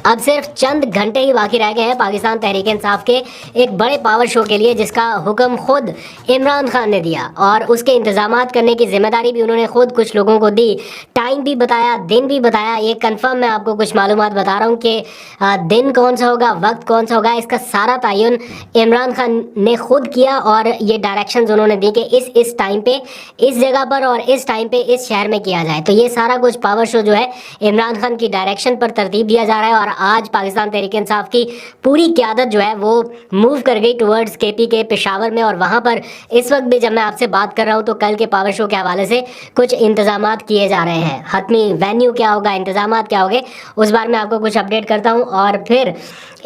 اب صرف چند گھنٹے ہی باقی رہ گئے ہیں پاکستان تحریک انصاف کے ایک بڑے پاور شو کے لیے، جس کا حکم خود عمران خان نے دیا اور اس کے انتظامات کرنے کی ذمہ داری بھی انہوں نے خود کچھ لوگوں کو دی۔ ٹائم بھی بتایا، دن بھی بتایا۔ یہ کنفرم میں آپ کو کچھ معلومات بتا رہا ہوں کہ دن کون سا ہوگا، وقت کون سا ہوگا، اس کا سارا تعین عمران خان نے خود کیا اور یہ ڈائریکشنز انہوں نے دی کہ اس ٹائم پہ اس جگہ پر اور اس ٹائم پہ اس شہر میں کیا جائے۔ تو یہ سارا کچھ پاور شو جو ہے عمران خان کی ڈائریکشن پر ترتیب دیا جا رہا ہے، اور آج پاکستان تحریک انصاف کی پوری قیادت جو ہے وہ موو کر گئی ٹورڈز کے پی کے پشاور میں، اور وہاں پر اس وقت بھی جب میں آپ سے بات کر رہا ہوں تو کل کے پاور شو کے حوالے سے کچھ انتظامات کیے جا رہے ہیں۔ حتمی وینیو کیا ہوگا، انتظامات کیا ہوگے، اس بارے میں آپ کو کچھ اپڈیٹ کرتا ہوں۔ اور پھر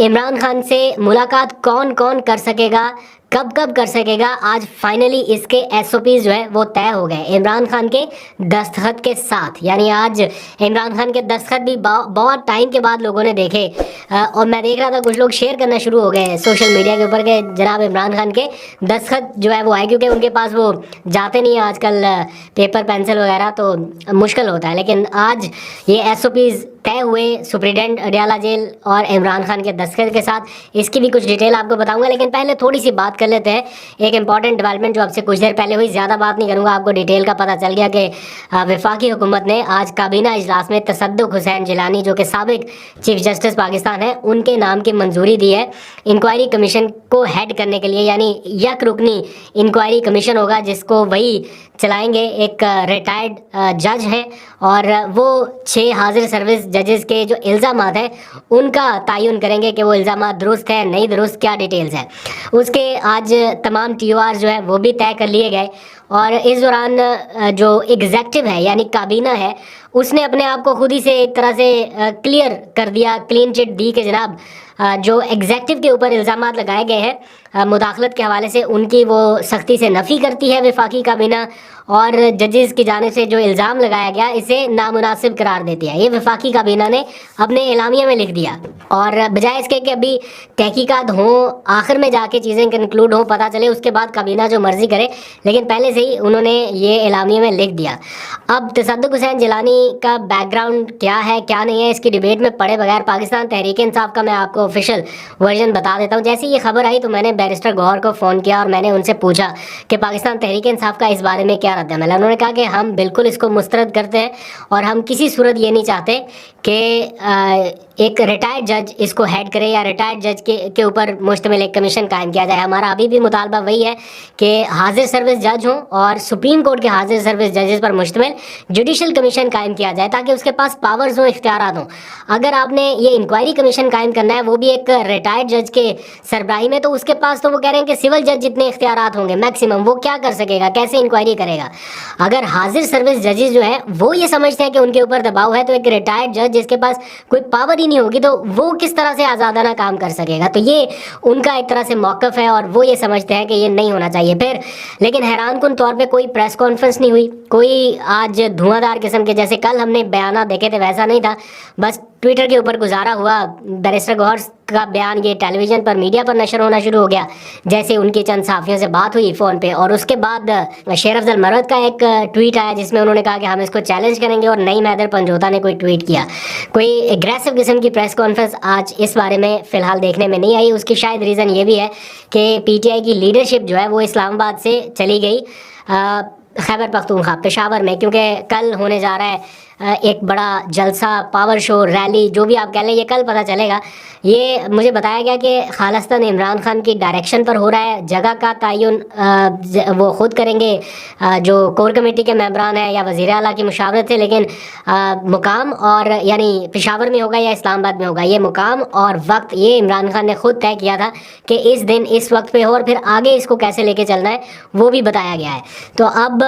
عمران خان سے ملاقات کون کون کر سکے گا، کب کب کر سکے گا، آج فائنلی اس کے ایس او پیز جو ہے وہ طے ہو گئے عمران خان کے دستخط کے ساتھ۔ یعنی آج عمران خان کے دستخط بھی بہت ٹائم کے بعد لوگوں نے دیکھے، اور میں دیکھ رہا تھا کچھ لوگ شیئر کرنا شروع ہو گئے سوشل میڈیا کے اوپر کہ جناب عمران خان کے دستخط جو ہے وہ آئے، کیونکہ ان کے پاس وہ جاتے نہیں ہیں آج کل پیپر پینسل وغیرہ، تو مشکل ہوتا ہے۔ لیکن آج یہ ایس او پیز طے ہوئے سپرنٹینڈنٹ اڈیالہ جیل اور عمران خان کے دستخط کے ساتھ۔ اس کی بھی کچھ ڈیٹیل آپ کو بتاؤں گا، لیکن پہلے تھوڑی سی بات کر لیتے ہیں ایک امپورٹنٹ ڈیولپمنٹ جو اب سے کچھ دیر پہلے ہوئی۔ زیادہ بات نہیں کروں گا، آپ کو ڈیٹیل کا پتہ چل گیا کہ وفاقی حکومت نے آج کابینہ اجلاس میں تصدق حسین جیلانی جو کہ سابق چیف جسٹس پاکستان ہیں، ان کے نام کی منظوری دی ہے انکوائری کمیشن کو ہیڈ کرنے کے لیے۔ یعنی یک رکنی انکوائری کمیشن ہوگا جس کو وہی چلائیں گے، ایک ریٹائرڈ جج ہیں، اور وہ 6 حاضر سروس ججز کے جو الزامات ہیں ان کا تعین کریں گے کہ وہ الزامات درست ہیں نہیں درست، کیا ڈیٹیلز ہیں اس کے۔ آج تمام ٹی او آر جو ہے وہ بھی طے کر لیے گئے، اور اس دوران جو ایگزیکٹو ہے یعنی کابینہ ہے، اس نے اپنے آپ کو خود ہی سے ایک طرح سے کلیئر کر دیا، کلین چٹ دی کہ جناب جو ایگزیکٹو کے اوپر الزامات لگائے گئے ہیں مداخلت کے حوالے سے، ان کی وہ سختی سے نفی کرتی ہے وفاقی کابینہ، اور ججز کی جانب سے جو الزام لگایا گیا اسے نامناسب قرار دیتی ہے۔ یہ وفاقی کابینہ نے اپنے اعلامیہ میں لکھ دیا، اور بجائے اس کے کہ ابھی تحقیقات ہوں، آخر میں جا کے چیزیں کنکلوڈ ہوں، پتہ چلے، اس کے بعد کابینہ جو مرضی کرے، لیکن پہلے سے ہی انہوں نے یہ اعلامیہ میں لکھ دیا۔ اب تصدق حسین جیلانی کا بیک گراؤنڈ کیا ہے کیا نہیں ہے، اس کی ڈیبیٹ میں پڑے بغیر پاکستان تحریک انصاف کا میں آپ کو آفیشیل ورژن بتا دیتا ہوں۔ جیسے یہ خبر آئی تو میں نے بیرسٹر گوہر کو فون کیا اور میں نے ان سے پوچھا کہ پاکستان تحریک انصاف کا اس بارے میں کیا رد عمل ہے۔ انہوں نے کہا کہ ہم بالکل اس کو مسترد کرتے ہیں، اور ہم کسی صورت یہ نہیں چاہتے کہ ایک ریٹائرڈ جج اس کو ہیڈ کرے یا ریٹائرڈ جج کے اوپر مشتمل ایک کمیشن قائم کیا جائے۔ ہمارا ابھی بھی مطالبہ وہی ہے کہ حاضر سروس جج ہوں اور سپریم کورٹ کے حاضر سروس ججز پر مشتمل جوڈیشل کمیشن قائم کیا جائے، تاکہ اس کے پاس پاورز ہوں، اختیارات ہوں۔ اگر آپ نے یہ انکوائری کمیشن قائم کرنا ہے، وہ بھی ایک ریٹائرڈ جج کے سربراہی میں، تو اس کے پاس تو وہ کہہ رہے ہیں کہ سول جج جتنے اختیارات ہوں گے میکسیمم، وہ کیا کر سکے گا، کیسے انکوائری کرے گا۔ اگر حاضر سروس ججز جو ہیں وہ یہ سمجھتے ہیں کہ ان کے اوپر دباؤ ہے، تو ایک ریٹائرڈ جج جس کے پاس کوئی پاور ہی نہیں ہوگی تو وہ کس طرح سے آزادانہ کام کر سکے گا۔ تو یہ ان کا ایک طرح سے موقف ہے، اور وہ یہ سمجھتے ہیں کہ یہ نہیں ہونا چاہیے۔ پھر لیکن حیران کن طور پہ کوئی پریس کانفرنس نہیں ہوئی، کوئی آج دھواں دار قسم کے، جیسے کل ہم نے بیانات دیکھے تھے ویسا نہیں تھا، بس ٹویٹر کے اوپر گزارا ہوا بیرسٹر گوہر کا بیان یہ ٹیلی ویژن پر میڈیا پر نشر ہونا شروع ہو گیا، جیسے ان کی چند صحافیوں سے بات ہوئی فون پہ، اور اس کے بعد شیر افضل مروت کا ایک ٹویٹ آیا جس میں انہوں نے کہا کہ ہم اس کو چیلنج کریں گے، اور نئی میدر پنجوتا نے کوئی ٹویٹ کیا۔ کوئی اگریسو قسم کی پریس کانفرنس آج اس بارے میں فی الحال دیکھنے میں نہیں آئی۔ اس کی شاید ریزن یہ بھی ہے کہ پی ٹی آئی کی لیڈرشپ جو ہے وہ اسلام آباد سے چلی گئی خیبر پختونخوا پشاور میں، کیونکہ کل ہونے جا رہا ہے ایک بڑا جلسہ، پاور شو، ریلی، جو بھی آپ کہہ لیں، یہ کل پتہ چلے گا۔ یہ مجھے بتایا گیا کہ خالصتاً عمران خان کی ڈائریکشن پر ہو رہا ہے، جگہ کا تعین وہ خود کریں گے جو کور کمیٹی کے ممبران ہیں یا وزیر اعلیٰ کی مشاورت سے، لیکن مقام اور یعنی پشاور میں ہوگا یا اسلام آباد میں ہوگا، یہ مقام اور وقت یہ عمران خان نے خود طے کیا تھا کہ اس دن اس وقت پہ ہو، اور پھر آگے اس کو کیسے لے کے چلنا ہے وہ بھی بتایا گیا ہے۔ تو اب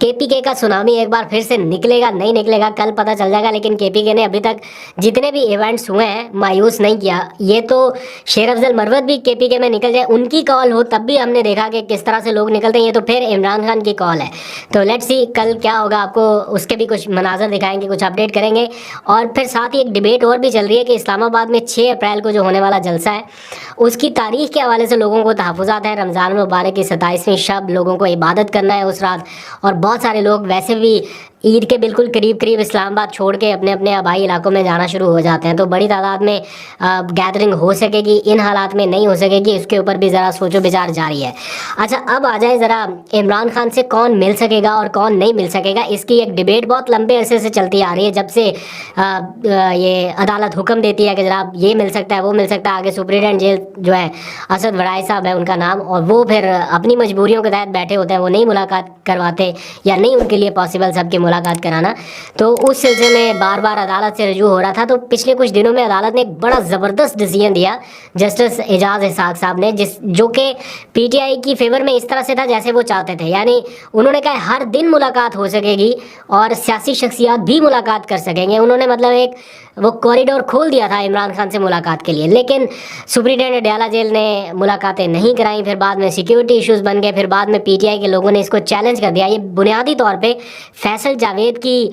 کے پی کے کا سونامی ایک بار پھر سے نکلے گا نہیں نکلے گا کل پتہ چل جائے گا، لیکن کے پی کے نے ابھی تک جتنے بھی ایونٹس ہوئے ہیں مایوس نہیں کیا۔ یہ تو شیر افضل مروت بھی کے پی کے میں نکل جائے، ان کی کال ہو تب بھی ہم نے دیکھا کہ کس طرح سے لوگ نکلتے ہیں، یہ تو پھر عمران خان کی کال ہے۔ تو لیٹ سی کل کیا ہوگا، آپ کو اس کے بھی کچھ مناظر دکھائیں گے، کچھ اپڈیٹ کریں گے، اور پھر ساتھ ہی ایک ڈیبیٹ اور بھی چل رہی ہے کہ اسلام آباد میں 6 اپریل کو جو ہونے والا جلسہ ہے اس کی تاریخ کے حوالے سے لوگوں کو تحفظات ہیں۔ رمضان المبارک کی 27ویں شب لوگوں کو عبادت کرنا ہے اس رات، اور بہت سارے لوگ ویسے بھی عید کے بالکل قریب قریب اسلام آباد چھوڑ کے اپنے اپنے آبائی علاقوں میں جانا شروع ہو جاتے ہیں، تو بڑی تعداد میں گیدرنگ ہو سکے گی، ان حالات میں نہیں ہو سکے گی، اس کے اوپر بھی ذرا سوچ و بچار جاری ہے۔ اچھا، اب آ جائیں ذرا عمران خان سے کون مل سکے گا اور کون نہیں مل سکے گا۔ اس کی ایک ڈبیٹ بہت لمبے عرصے سے چلتی آ رہی ہے، جب سے یہ عدالت حکم دیتی ہے کہ جناب یہ مل سکتا ہے، وہ مل سکتا ہے۔ آگے سپرنٹینڈنٹ جیل جو ہے اسد وڑائے صاحب ہے ان کا نام، اور وہ پھر اپنی مجبوریوں کے تحت بیٹھے ہوتے ہیں، وہ نہیں ملاقات کرواتے یا نہیں ان کے لیے پاسبل سب کی ملاقات کرانا۔ تو اس سلسلے میں بار بار عدالت سے رجوع ہو رہا تھا، تو پچھلے کچھ دنوں میں عدالت نے ایک بڑا زبردست ڈیسیژن دیا جسٹس اعجاز اسحاق صاحب نے، جو کہ پی ٹی آئی کی فیور میں اس طرح سے تھا جیسے وہ چاہتے تھے۔ یعنی انہوں نے کہا ہر دن ملاقات ہو سکے گی اور سیاسی شخصیات بھی ملاقات کر سکیں گے۔ انہوں نے مطلب ایک وہ کوریڈور کھول دیا تھا عمران خان سے ملاقات کے لیے، لیکن سپرنٹینڈنٹ ڈیالہ جیل نے ملاقاتیں نہیں کرائیں، پھر بعد میں سیکیورٹی ایشوز بن گئے، پھر بعد میں پی ٹی آئی کے لوگوں نے اس کو چیلنج کر دیا۔ یہ بنیادی طور پہ فیصل جاوید کی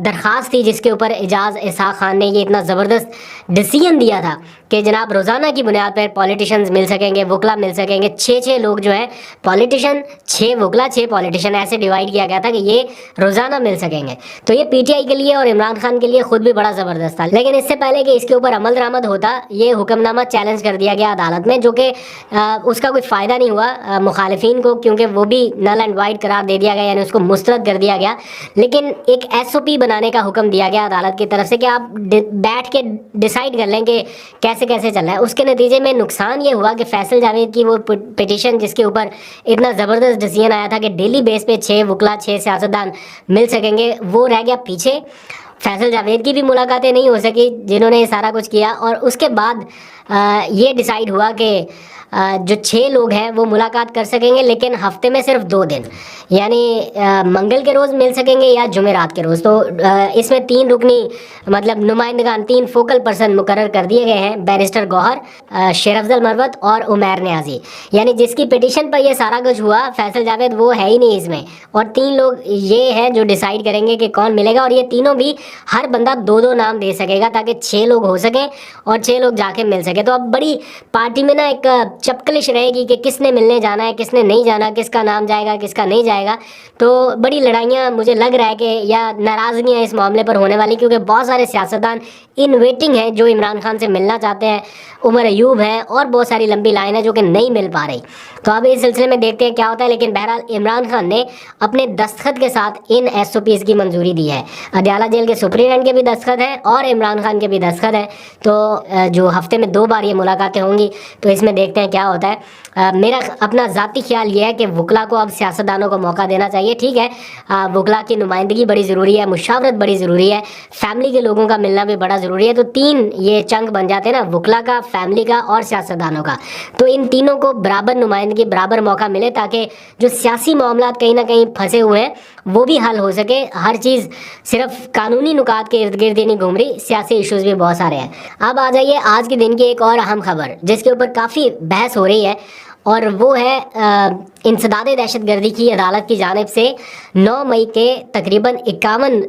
درخواست تھی، جس کے اوپر اعجاز اسحاق خان نے یہ اتنا زبردست ڈیسیژن دیا تھا کہ جناب روزانہ کی بنیاد پر پولیٹیشنز مل سکیں گے، وکلا مل سکیں گے، 6 لوگ جو ہیں پولیٹیشین، 6 وکلا 6 پولیٹیشین، ایسے ڈیوائڈ کیا گیا تھا کہ یہ روزانہ مل سکیں گے۔ تو یہ پی ٹی آئی کے لیے اور عمران خان کے لیے خود بھی بڑا زبردست تھا، لیکن اس سے پہلے کہ اس کے اوپر عمل درآمد ہوتا، یہ حکم نامہ چیلنج کر دیا گیا عدالت میں، جو کہ اس کا کوئی فائدہ نہیں ہوا مخالفین کو، کیونکہ وہ بھی نل اینڈ وائڈ قرار دے دیا گیا، یعنی اس کو مسترد کر دیا گیا۔ لیکن ایک ایس او پی بنانے کا حکم دیا گیا عدالت کی طرف سے کہ آپ بیٹھ کے ڈیسائیڈ کر لیں کہ کیسے کیسے چلنا ہے۔ اس کے نتیجے میں نقصان یہ ہوا کہ فیصل جاوید کی وہ پٹیشن جس کے اوپر اتنا زبردست ڈیسیژن آیا تھا کہ ڈیلی بیس پہ 6 وکلا 6 سیاستدان مل سکیں گے، وہ رہ گیا پیچھے۔ فیصل جاوید کی بھی ملاقاتیں نہیں ہو سکی جنہوں نے یہ سارا کچھ کیا، اور اس کے بعد یہ ڈیسائیڈ ہوا کہ جو 6 لوگ ہیں وہ ملاقات کر سکیں گے، لیکن ہفتے میں صرف 2 دن، یعنی منگل کے روز مل سکیں گے یا جمعرات کے روز۔ تو اس میں 3 رکنی مطلب نمائندگان، 3 فوکل پرسن مقرر کر دیے گئے ہیں، بیرسٹر گوہر، شیر افضل مروت اور عمیر نیازی۔ یعنی جس کی پٹیشن پر یہ سارا کچھ ہوا، فیصل جاوید وہ ہے ہی نہیں اس میں، اور 3 لوگ یہ ہے جو ڈیسائیڈ کریں گے کہ کون ملے گا، اور یہ تینوں بھی ہر بندہ 2 نام دے سکے گا تاکہ 6 لوگ ہو سکیں اور 6 لوگ جا کے مل سکے۔ تو اب بڑی پارٹی میں نا ایک چپکلش رہے گی کہ کس نے ملنے جانا ہے، کس نے نہیں جانا، کس کا نام جائے گا، کس کا نہیں جائے گا۔ تو بڑی لڑائیاں مجھے لگ رہا ہے کہ یا ناراضگیاں اس معاملے پر ہونے والی، کیونکہ بہت سارے سیاستدان ان ویٹنگ ہیں جو عمران خان سے ملنا چاہتے ہیں، عمر ایوب ہیں اور بہت ساری لمبی لائن ہے جو کہ نہیں مل پا رہی۔ تو اب اس سلسلے میں دیکھتے ہیں کیا ہوتا ہے، لیکن بہرحال عمران خان نے اپنے دستخط کے ساتھ ان ایس او پیز کی منظوری دی ہے۔ عدالہ جیل کے سپرنٹینڈنٹ کے بھی دستخط ہیں اور عمران خان کے بھی دستخط ہیں، تو جو ہفتے میں 2 بار یہ ملاقاتیں ہوں گی، تو اس میں دیکھتے ہیں کیا ہوتا ہے۔ میرا اپنا ذاتی خیال یہ ہے کہ وکلا کو اب سیاستدانوں کو موقع دینا چاہیے۔ ٹھیک ہے، وکلا کی نمائندگی بڑی ضروری ہے، مشاورت بڑی ضروری ہے، فیملی کے لوگوں کا ملنا بھی بڑا ضروری ہے۔ تو 3 یہ چنک بن جاتے ہیں نا، وکلا کا، فیملی کا اور سیاستدانوں کا۔ تو ان تینوں کو برابر نمائندگی، برابر موقع ملے تاکہ جو سیاسی معاملات کہیں نہ کہیں پھنسے ہوئے ہیں وہ بھی حل ہو سکے۔ ہر چیز صرف قانونی نکات کے ارد گرد ہی نہیں گھوم رہی، سیاسی ایشوز بھی بہت سارے ہیں۔ اب آ جائیے آج کے دن کی ایک اور اہم خبر جس کے اوپر کافی بحث ہو رہی ہے، اور وہ ہے انسداد دہشت گردی کی عدالت کی جانب سے 9 مئی کے تقریباً 51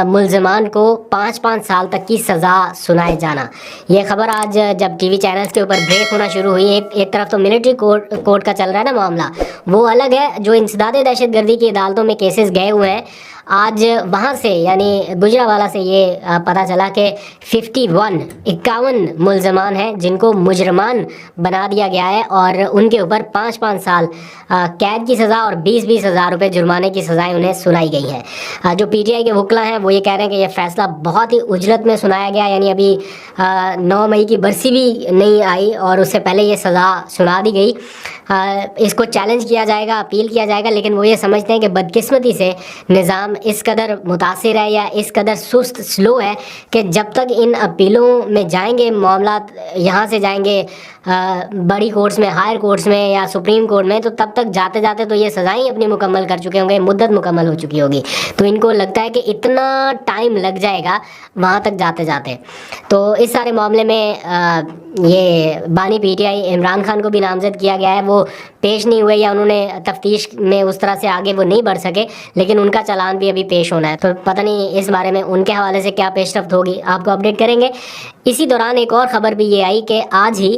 ملزمان کو 5 سال تک کی سزا سنائے جانا۔ یہ خبر آج جب ٹی وی چینلز کے اوپر بریک ہونا شروع ہوئی، ایک طرف تو ملٹری کورٹ کا چل رہا ہے نا معاملہ، وہ الگ ہے، جو انسداد دہشت گردی کی عدالتوں میں کیسز گئے ہوئے ہیں، آج وہاں سے یعنی گجرانوالہ سے یہ پتہ چلا کہ 51 ملزمان ہیں جن کو مجرمان بنا دیا گیا ہے، اور ان کے اوپر 5 سال قید کی سزا اور 20 ہزار روپے جرمانے کی سزائیں انہیں سنائی گئی ہیں۔ جو پی ٹی آئی کے وکلا ہیں وہ یہ کہہ رہے ہیں کہ یہ فیصلہ بہت ہی اجلت میں سنایا گیا، یعنی ابھی 9 مئی کی برسی بھی نہیں آئی اور اس سے پہلے یہ سزا سنا دی گئی۔ اس کو چیلنج کیا جائے گا، اپیل کیا جائے گا، لیکن وہ یہ سمجھتے ہیں کہ بدقسمتی سے نظام اس قدر متاثر ہے یا اس قدر سست سلو ہے کہ جب تک ان اپیلوں میں جائیں گے، معاملات یہاں سے جائیں گے بڑی کورٹس میں، ہائر کورٹس میں یا سپریم کورٹ میں، تو تب تک جاتے جاتے تو یہ سزائیں اپنی مکمل کر چکے ہوں گے، مدت مکمل ہو چکی ہوگی، تو ان کو لگتا ہے کہ اتنا ٹائم لگ جائے گا وہاں تک جاتے جاتے۔ تو اس سارے معاملے میں یہ بانی P T I Imran Khan کو بھی نامزد کیا گیا ہے، وہ پیش نہیں ہوئے یا انہوں نے تفتیش میں اس طرح سے آگے وہ نہیں بڑھ سکے، لیکن ان کا چلان بھی ابھی پیش ہونا ہے، تو پتہ نہیں اس بارے میں ان کے حوالے سے کیا پیش رفت ہوگی، آپ کو اپڈیٹ کریں گے۔ اسی دوران ایک اور خبر بھی یہ آئی کہ آج ہی